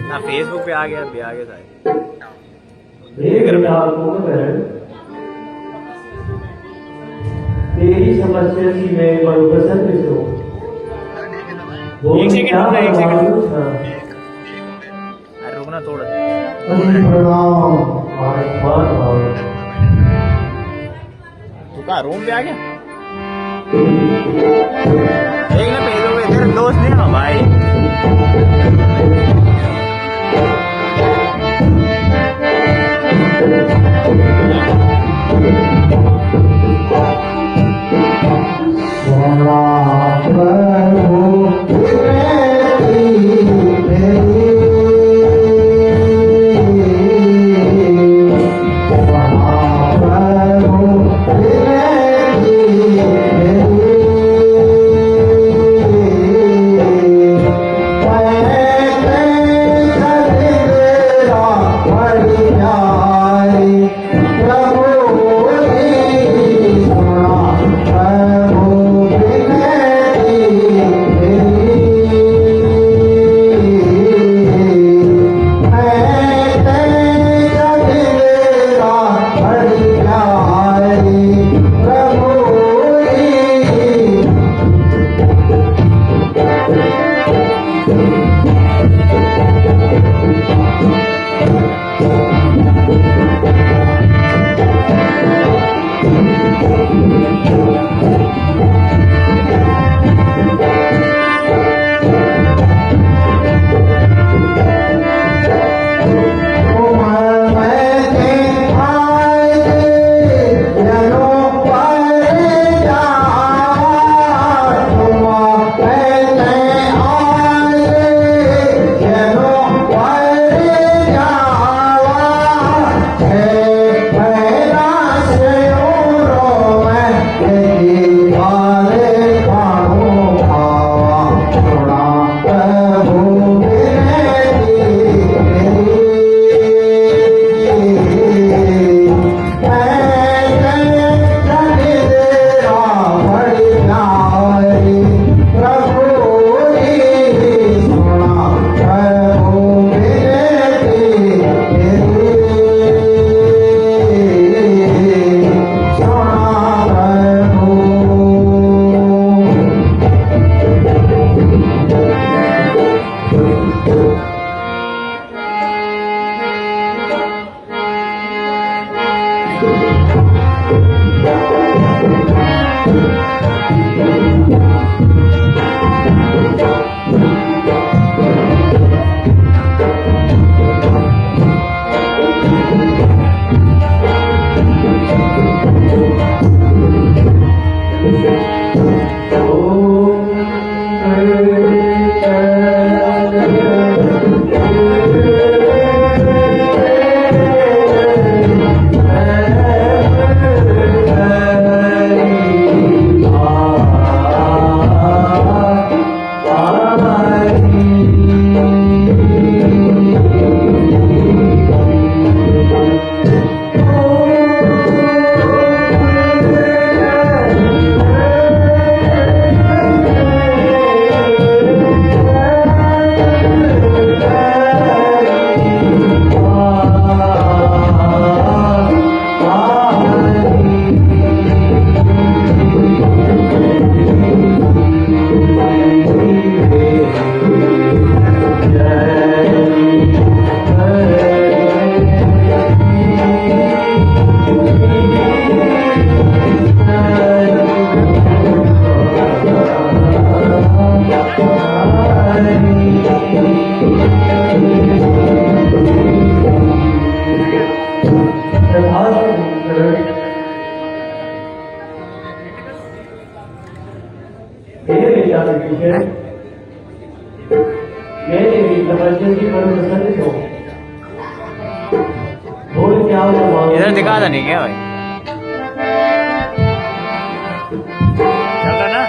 ना फेसबुक पे आ गया था। तेरी समस्या थी मैं बड़ो पसंद से हूँ। एक सेकंड अरे रुकना थोड़ा। तू कहाँ रूम पे आ गया? देख ले पेदों में तेरे दोस्त नहीं ना भाई। इधर दिखा था नहीं क्या भाई? चल ना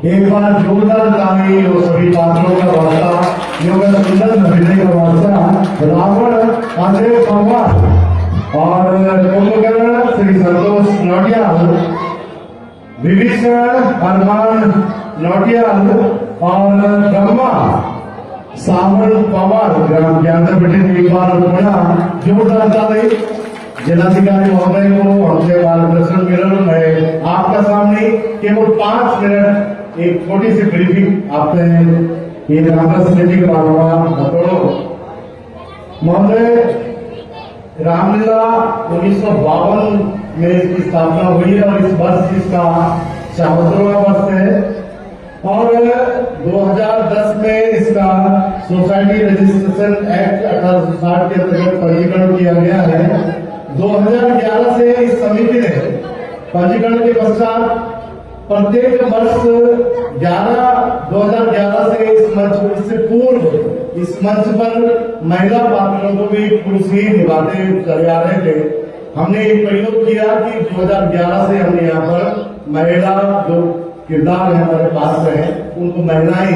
एक बार जोरदार ताली और सभी पात्रों का वास्ता योगा सुंदर नबीने का वास्ता रावण अजय पंवार और कुंभकर्ण श्री संतोष नौटियाल विभीषण अरमान नौटियाल और ब्रह्मा सावन पवार ग्राम के अंदर बैठे एक बार पुनः जोरदार ताली जिलाधिकारी महोदय को हमसे मार्गदर्शन मिलने में आपका सामने केवल 5 मिनट एक छोटी सी ब्रीफिंग आपने ये रामदास समिति के बारे में महोदय रामलीला 1952 में इसकी स्थापना हुई है और इस वर्ष इसका 74वां वर्ष है और 2010 में इसका सोसाइटी रजिस्ट्रेशन एक्ट 1860 के अंतर्गत पंजीकरण किया गया है। 2011 से इस समिति ने पंजीकरण के पश्चात प्रत्येक वर्ष 2011 से इस मंच इससे पूर्व इस मंच पर महिला पात्रों को भी पुरुष ही निभाते चले आ रहे थे। हमने एक प्रयोग किया कि 2011 से हमने यहाँ पर महिला जो किरदार है हमारे पास में है उनको महिलाएं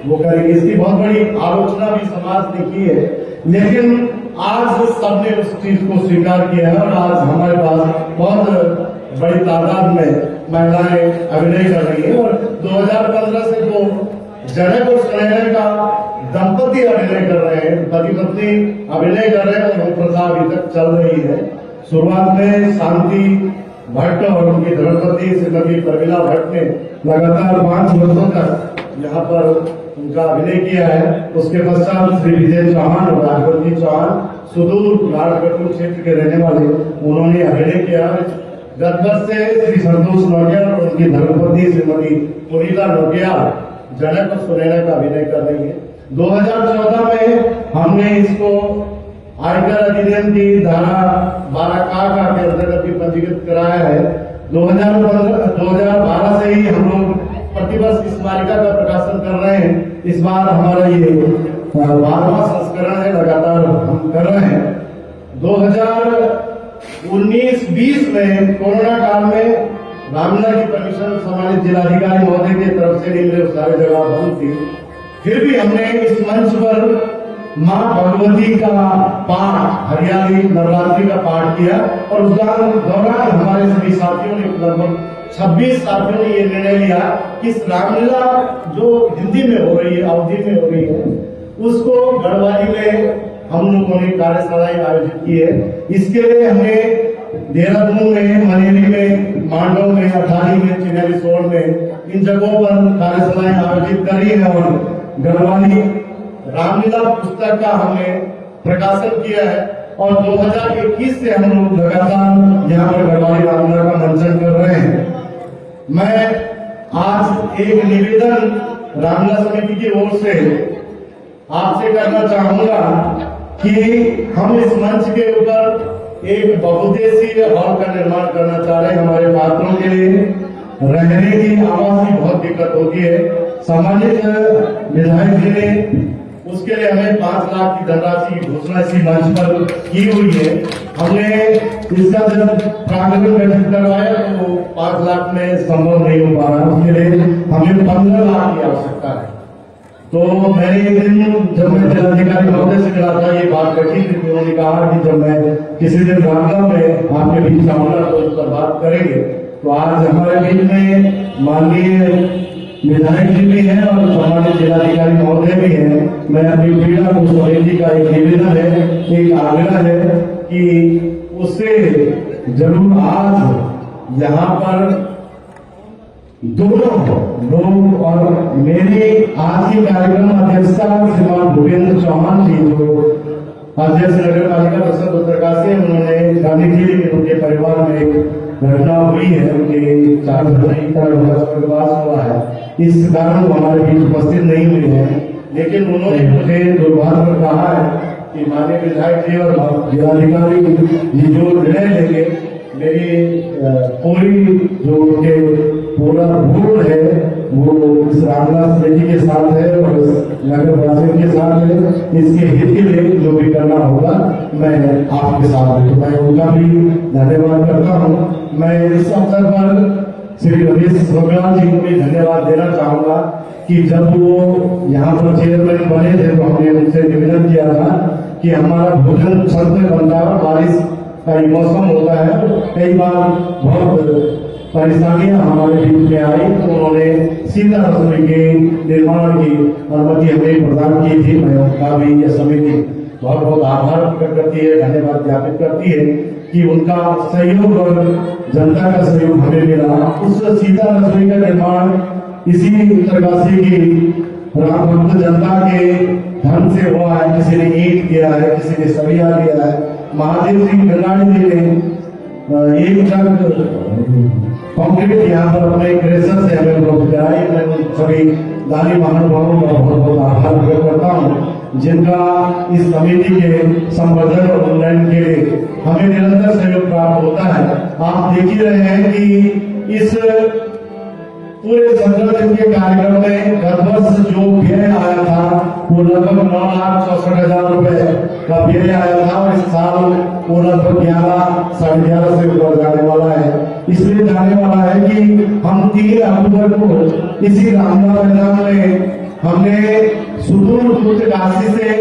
वो करेंगे। इसकी बहुत बड़ी आलोचना भी समाज ने की है, लेकिन आज सबने उस चीज को स्वीकार किया है और आज हमारे पास बहुत बड़ी तादाद में महिलाएं अभिनय कर रही है और 2015 से जो जनक और सुनैना का दंपति अभिनय कर रहे हैं, पति पत्नी अभिनय कर रहे हैं और वो प्रथा अभी तक चल रही है। शुरुआत में शांति भट्ट और उनकी धर्मपति श्रीमती प्रमिला भट्ट ने लगातार 5 वर्षों तक यहाँ पर उनका अभिनय किया है। उसके पश्चात श्री विजय चौहान और राजवती चौहान सुदूर नारगढ़ क्षेत्र के रहने वाले उन्होंने अभिनय किया। गत वर्ष से श्री संतोष नौटियाल और उनकी धर्मपत्नी श्रीमती पुनीता नौटियाल जनक और सुनैना का अभिनय कर रही है। 2014 में हमने इसको आयकर अधिनियम की धारा 12 के अंतर्गत भी पंजीकृत कराया है। 2012 से ही हम लोग प्रतिवर्ष इस मालिका का प्रकाशन कर रहे हैं। इस बार हमारा ये 12वां संस्करण है, लगातार हम कर रहे हैं। 2019-20 में कोरोना काल में रामलीला की परमिशन सम्मानित जिलाधिकारी महोदय की तरफ से नहीं मिले, सारी जगह बंद थी। फिर भी हमने इस मंच पर माँ भगवती का पाठ हरियाली नवरात्रि का पाठ किया और उस दौरान हमारे सभी साथियों ने लगभग 26 साथियों ने ये निर्णय लिया कि इस रामलीला जो हिंदी में हो रही है, अवधि में हो रही है, उसको गढ़वाली में हम लोगों ने कार्यशालाएं आयोजित की है। इसके लिए हमने देहरादून में, मनेरी में, मांडव में, अठारी में, चिन्हरी में इन जगहों पर कार्यशालाएं आयोजित करी है और गढ़वाली रामलीला पुस्तक का हमने प्रकाशन किया है और 2021 से हम लोग लगातार यहाँ पर गढ़वाली रामलीला का मंचन कर रहे हैं। मैं आज एक निवेदन रामलीला समिति की ओर से आपसे करना चाहूंगा कि हम इस मंच के ऊपर एक बहुउद्देशीय हॉल का निर्माण करना चाह रहे हैं। हमारे पात्रों के लिए रहने की, आवास की बहुत दिक्कत होती है। सामाजिक विधायक जी ने उसके लिए हमें 5 लाख की धनराशि की घोषणा इसी मंच पर की हुई है। हमने इसका जब प्रांगण गठित करवाया तो 5 लाख में संभव नहीं हो पा रहा, उसके लिए हमें 15 लाख की आवश्यकता है। तो मैंने एक दिन जब मैं जिलाधिकारी महोदय से मिला था, ये बात कही थी, उन्होंने कहा कि जब मैं किसी दिन रामलीला में आपके बीच आऊंगा तो इस पर बात करेंगे। तो आज हमारे बीच में माननीय विधायक जी भी हैं और सम्मानित जिलाधिकारी महोदय भी हैं। मैं अपनी पीड़ा को सोरेन जी का एक निवेदन है, एक आग्रह है कि उससे जरूर आज यहाँ पर दोनों लोग और मेरी आज की कार्यक्रम अध्यक्षता श्रीमान भूपेंद्र चौहान जी जो अध्यक्ष नगर पालिका परिषद उत्तरकाशी, उन्होंने गांधी जी उनके परिवार में एक घटना हुई है, उनके 4 फरवरी का स्वर्गवास हुआ है, इस कारण वो हमारे बीच उपस्थित नहीं हुए हैं। लेकिन उन्होंने मुझे दुर्भाग्य में कहा है कि माननीय विधायक जी और जिलाधिकारी जी जो निर्णय लेंगे, मेरी पूरी जो उनके पूरा बोर्ड है वो इस रामलीला समिति के साथ है और नगर वासियों के साथ है। इसके हित के लिए जो भी करना होगा मैं आपके साथ हूँ, तो मैं उनका भी धन्यवाद करता हूँ। मैं इस अवसर पर श्री रमेश सोमयाल जी को भी धन्यवाद देना चाहूंगा कि जब वो यहाँ पर चेयरमैन बने थे तो हमने उनसे निवेदन किया था कि हमारा भोजन छत में बनता है, बारिश का ये मौसम होता है, कई बार बहुत परेशानियां हमारे बीच में आई, तो उन्होंने सीधा रसोई के निर्माण की अनुमति हमें प्रदान की थी। मैं उनका भी यह समिति बहुत बहुत आभार प्रकट करती है, धन्यवाद ज्ञापित करती है कि उनका सहयोग और जनता का सहयोग हमें मिला। उस सीधा रसोई का निर्माण इसी उत्तरकाशी की राम भक्त जनता के धन से हुआ है। किसी ने ईंट दिया है, किसी ने सरिया दिया है। महादेव सिंह गंगाड़ी जी ने 1 ट्रक कंक्रीट यहाँ पर अपने क्रेशर से हमें उपलब्ध कराई। मैं उन सभी दानी महानुभावों का बहुत बहुत आभार प्रकट करता हूँ जिनका इस समिति के संवर्धन और उन्नयन के लिए हमें निरंतर सहयोग प्राप्त होता है। आप देख ही रहे हैं कि इस पूरे 15 दिन के कार्यक्रम में गत वर्ष जो व्यय आया था वो लगभग 9,64,000 रुपए का व्यय आया था और इस साल वो लगभग 11, साढ़े 11 से ऊपर जाने वाला है। इसलिए जाने वाला है कि हम 3 अक्टूबर को इसी रामलीला मैदान में हमने सुदूर उत्तरकाशी से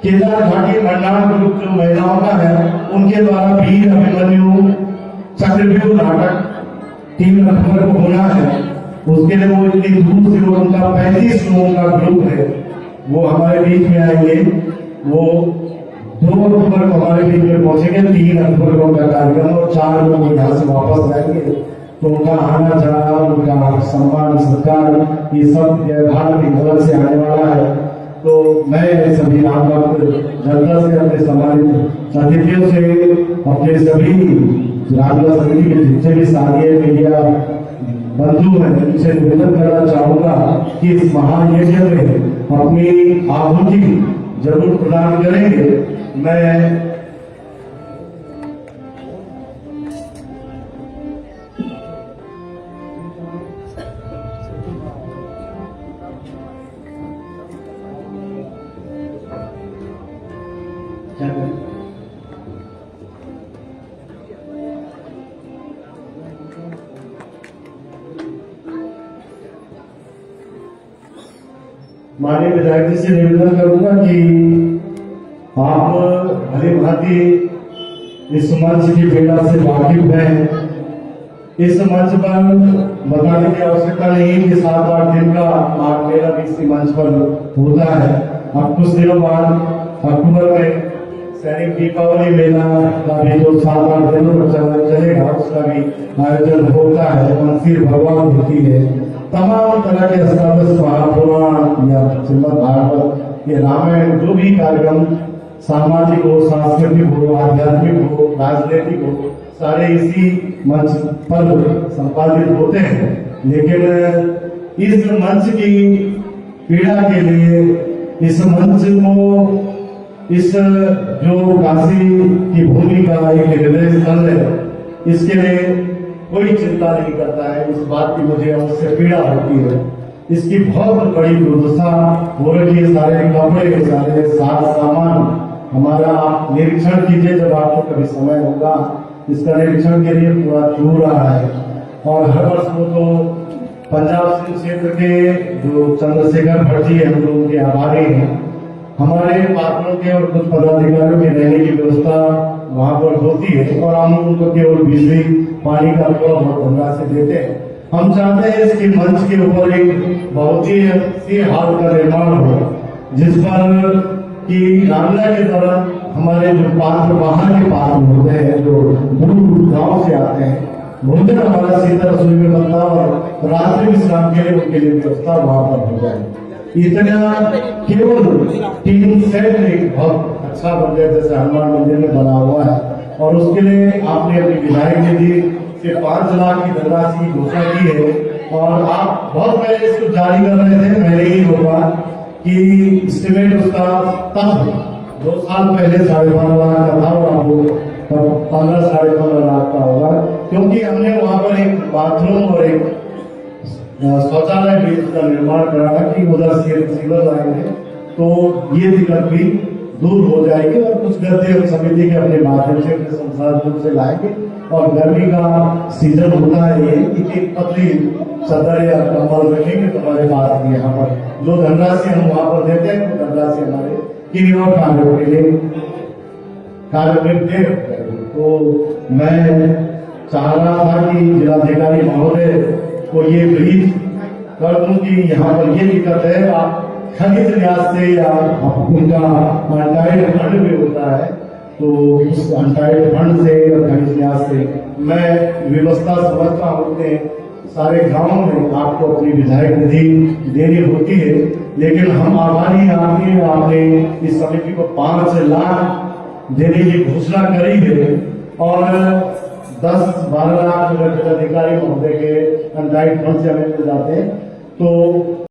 केदार घाटी भंडार ग्रुप जो महिलाओं का है उनके द्वारा वीर अभिमन्यु चक्रव्यूह नाटक 3 अक्टूबर को होना है। उसके लिए वो इतनी दूर से उनका 35 लोगों का ग्रुप है, वो हमारे बीच में आएंगे। वो 2 अक्टूबर को हमारे बीच में पहुंचेंगे, 3 अक्टूबर को उनका कार्यक्रम और 4 लोग यहाँ से वापस जाएंगे। तो उनका आना जाना, उनका सम्मान सत्कार ये सब भारत की तरफ से आने वाला है। तो मैं सभी राम भक्त जनता से, अपने सम्मानित अतिथियों से, अपने सभी रामलीला समिति के जितने भी साथी मीडिया बंधु हैं उनसे निवेदन करना चाहूंगा कि इस महायज्ञ में अपनी आहुति जरूर प्रदान करेंगे। मैं माननीय विधायक जी से निवेदन करूंगा कि आप भली भांति इस मंच की पीड़ा से वाकिफ हैं। इस मंच पर बताने की आवश्यकता नहीं कि 7-8 दिन का माघ मेला भी इसी मंच पर होता है। अब कुछ दिनों बाद अक्टूबर में सैनिक दीपावली मेला का भी जो 7-8 दिनों में चलेगा, उसका भी आयोजन होता है। मंसिर भगवान होती है, तमाम तरह के अष्टादश महापुराण या श्रीमद् भागवत, ये रामायण, जो भी कार्यक्रम सामाजिक हो, सांस्कृतिक हो, आध्यात्मिक हो, राजनीतिक हो, सारे इसी मंच पर संपादित होते हैं। लेकिन इस मंच की पीड़ा के लिए, इस मंच को, इस जो काशी की भूमि का एक हृदय स्थल है, इसके लिए कोई चिंता नहीं करता है। इस बात की मुझे अवश्य पीड़ा होती है। इसकी बहुत बड़ी दुर्दशा हो रही है। सारे कपड़े, सारे सामान हमारा आप निरीक्षण कीजिए, जब आपको कभी समय होगा इसका निरीक्षण के लिए पूरा चूर रहा है। और हर वर्ष वो तो पंजाब सिंह क्षेत्र के जो चंद्रशेखर भट्ट जी हैं, हम लोग उनके आभारी हैं। हमारे पात्रों के और कुछ पदाधिकारियों की रहने की व्यवस्था वहां पर होती है और हम उनको केवल बिजली पानी का थोड़ा बहुत धनराशि देते हैं। हम चाहते हैं इसके मंच के ऊपर एक बहुत ही अच्छी हाल का निर्माण हो, जिस पर कि रामला के दौरान हमारे जो पात्र बाहर के पात्र होते हैं, जो दूर गांव से आते हैं, भोजन हमारा सीधा रसोई में बनता और रात्रि विश्राम के लिए उनके लिए व्यवस्था वहां पर हो जाए। इतना केवल 3 सेट एक बहुत अच्छा मंदिर जैसे हनुमान मंदिर में बना हुआ है, और उसके लिए आपने अपनी विधायक निधि से 5 लाख की धनराशि की घोषणा की है। और आप बहुत पहले इसको जारी कर रहे थे, मैंने ही होगा कि एस्टिमेट उसका तब 2 साल पहले 15.5 लाख का था, और आपको तब 15-15.5 लाख का होगा, क्योंकि हमने वहां पर एक बाथरूम और एक शौचालय भी का निर्माण कराया कि उधर सिविल लाएंगे तो ये दिक्कत भी दूर हो जाएगी। और कुछ गद्दे और समिति के अपने माध्यम से, अपने संसाधन से लाएंगे। और गर्मी का सीजन होता है ये कि एक पतली चादर या कंबल रखेंगे तो हमारे पास यहाँ पर जो धनराशि हम वहां पर देते हैं, वो धनराशि हमारे किन्हीं और कार्यों के लिए कार्य में दे। तो मैं चाह रहा था कि जिलाधिकारी महोदय को ये ब्रीफ कर दूं कि यहाँ पर ये दिक्कत है, आप खनिज न्यास से या उनका अनटाइड फंड भी होता है, तो उस अनटाइड फंड से और खनिज न्यास से मैं व्यवस्था समझता हूँ कि सारे गांव में आपको अपनी विधायक निधि देनी होती है। लेकिन हम आभारी हैं आपके, आपने इस समिति को 5 लाख देने की घोषणा करी है, और 10-12 लाख अगर जिलाधिकारी महोदय के अनटाइड फंड से हमें मिल जाते हैं तो